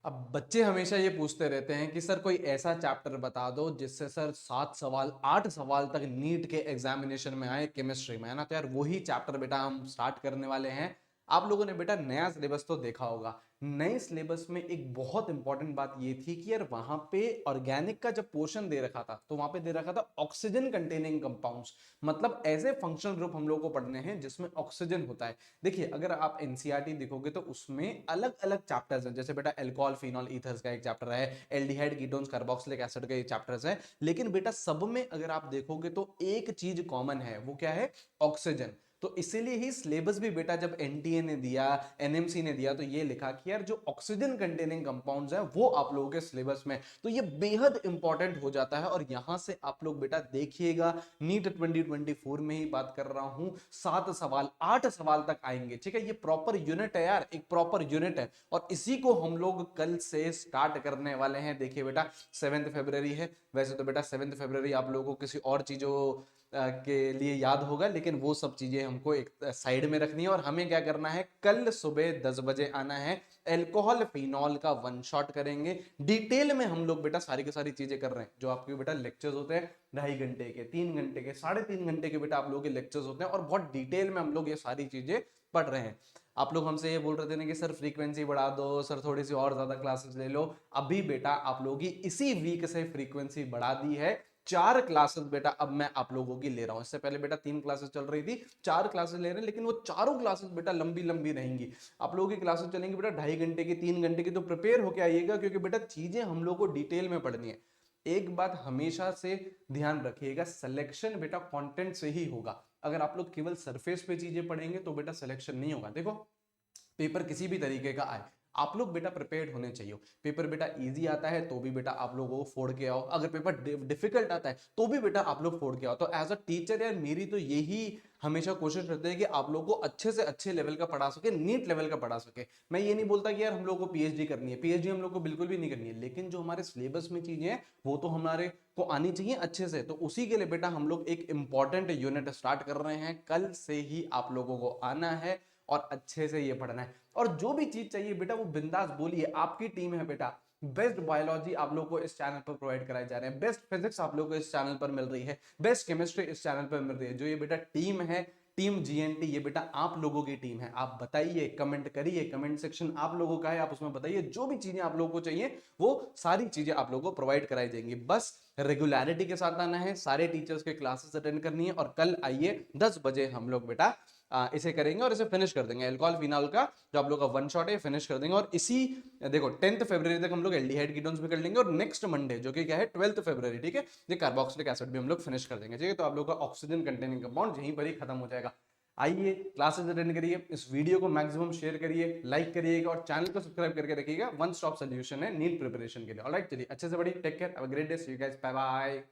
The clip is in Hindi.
अब बच्चे हमेशा ये पूछते रहते हैं कि सर कोई ऐसा चैप्टर बता दो जिससे सर 7 सवाल 8 सवाल तक नीट के एग्जामिनेशन में आए केमिस्ट्री में, है ना। तो यार वही चैप्टर बेटा हम स्टार्ट करने वाले हैं। आप लोगों ने बेटा नया सिलेबस तो देखा होगा। नए सिलेबस में एक बहुत इंपॉर्टेंट बात ये थी कि यार वहां पे ऑर्गेनिक का जब पोर्शन दे रखा था तो वहां पे दे रखा था ऑक्सीजन कंटेनिंग कंपाउंड्स, मतलब ऐसे फंक्शनल ग्रुप हम लोग को पढ़ने हैं जिसमें ऑक्सीजन होता है। देखिए अगर आप एनसीईआरटी देखोगे तो उसमें अलग अलग चैप्टर्स हैं, जैसे बेटा एल्कोहल फिनॉल ईथर्स का एक चैप्टर है, एल्डिहाइड कीटोन्स कार्बोक्सिलिक एसिड का एक चैप्टर्स है। लेकिन बेटा सब में अगर आप देखोगे तो एक चीज कॉमन है, वो क्या है? ऑक्सीजन। तो इसीलिए ही सिलेबस भी बेटा जब एनटीए ने दिया, एनएमसी ने दिया, तो ये लिखा कि यार जो ऑक्सीजन कंटेनिंग कंपाउंड्स हैं वो आप लोगों के सिलेबस में, तो ये बेहद इंपॉर्टेंट हो जाता है। और यहां से आप लोग बेटा देखिएगा, नीट 2024 में ही बात कर रहा हूं, 7 सवाल 8 सवाल तक आएंगे। ठीक है, ये प्रॉपर यूनिट है यार, एक प्रॉपर यूनिट है। और इसी को हम लोग कल से स्टार्ट करने वाले हैं। देखिए बेटा 7 फरवरी है, वैसे तो बेटा 7 फरवरी आप लोगों को किसी और चीजों के लिए याद होगा, लेकिन वो सब चीजें हमको एक साइड में रखनी है। और हमें क्या करना है, कल सुबह 10 बजे आना है, एल्कोहल फिनॉल का वन शॉट करेंगे। डिटेल में हम लोग बेटा सारी की सारी चीजें कर रहे हैं। जो आपके बेटा लेक्चर्स होते हैं 2.5 घंटे के, 3 घंटे के, 3.5 घंटे के बेटा आप लोगों के लेक्चर्स होते हैं, और बहुत डिटेल में हम लोग ये सारी चीजें पढ़ रहे हैं। आप लोग हमसे ये बोल रहे थे ना कि सर फ्रीक्वेंसी बढ़ा दो, सर थोड़ी सी और ज्यादा क्लासेस ले लो। अभी बेटा आप लोगों की इसी वीक से फ्रीक्वेंसी बढ़ा दी है। 4 क्लासेस बेटा अब मैं आप लोगों की ले रहा हूं। इससे पहले बेटा 3 क्लासेस चल रही थी, 4 क्लासेस ले रहे हैं, लेकिन वो चारों क्लासेस बेटा लंबी लंबी रहेंगी। आप लोगों की क्लासेस चलेंगी बेटा 2.5 घंटे की, 3 घंटे की। तो प्रिपेयर होके आइएगा, क्योंकि बेटा चीजें हम लोग को डिटेल में पढ़नी है। एक बात हमेशा से ध्यान रखिएगा, सिलेक्शन बेटा कंटेंट से ही होगा। अगर आप लोग केवल सरफेस पे चीजें पढ़ेंगे तो बेटा सिलेक्शन नहीं होगा। देखो पेपर किसी भी तरीके का आए, आप लोग बेटा प्रिपेयर्ड होने चाहिए। पेपर बेटा इजी आता है तो भी बेटा आप लोगों को फोड़ के आओ, अगर पेपर डिफिकल्ट आता है तो भी बेटा आप लोग फोड़ के आओ। तो एज अ टीचर यार मेरी तो यही हमेशा कोशिश रहती है कि आप लोगों को अच्छे से अच्छे लेवल का पढ़ा सके, नीट लेवल का पढ़ा सके। मैं ये नहीं बोलता कि यार हम लोग को पीएचडी करनी है, पीएचडी हम लोग को बिल्कुल भी नहीं करनी है, लेकिन जो हमारे सिलेबस में चीजें हैं वो तो हमारे को आनी चाहिए अच्छे से। तो उसी के लिए बेटा हम लोग एक इंपॉर्टेंट यूनिट स्टार्ट कर रहे हैं, कल से ही आप लोगों को आना है और अच्छे से ये पढ़ना है। और जो भी चीज चाहिए बेटा वो बिंदास बोलिए, आपकी टीम है बेटा। बेस्ट बायोलॉजी आप लोग को इस चैनल पर प्रोवाइड कराए जा रहे हैं, बेस्ट फिजिक्स आप लोग को इस चैनल पर मिल रही है, बेस्ट केमिस्ट्री इस चैनल पर मिल रही है। जो ये बेटा टीम है, टीम जीएनटी, ये बेटा आप लोगों की टीम है। आप बताइए, कमेंट करिए, कमेंट सेक्शन आप लोगों का है, आप उसमें बताइए जो भी चीजें आप लोगों को चाहिए वो सारी चीजें आप लोगों को प्रोवाइड कराई जाएंगी। बस रेगुलरिटी के साथ आना है, सारे टीचर्स के क्लासेस अटेंड करनी है, और कल आइए 10 बजे हम लोग बेटा इसे करेंगे और इसे फिनिश कर देंगे। एल्कोहल फिनॉल का जो आप लोग का वन शॉट है फिनिश कर देंगे। और इसी देखो 10 फरवरी तक हम लोग एल्डिहाइड कीटोन्स भी कर लेंगे, और नेक्स्ट मंडे जो कि क्या है 12 फरवरी, ठीक है, ये कार्बोक्सिलिक एसिड भी हम लोग फिनिश कर देंगे। ठीक है, तो आप लोग का ऑक्सीजन कंटेनिंग कंपाउंड यहीं पर ही खत्म हो जाएगा। आइए क्लासेस अटेंड करिए, इस वीडियो को मैक्सिमम शेयर करिए, लाइक करिएगा, और चैनल को सब्सक्राइब करके रखिएगा। वन स्टॉप सोल्यूशन है नीट प्रिपरेशन के लिए। ऑलराइट, चलिए अच्छे से बढ़िए, take care, have a great day, see you guys, bye bye.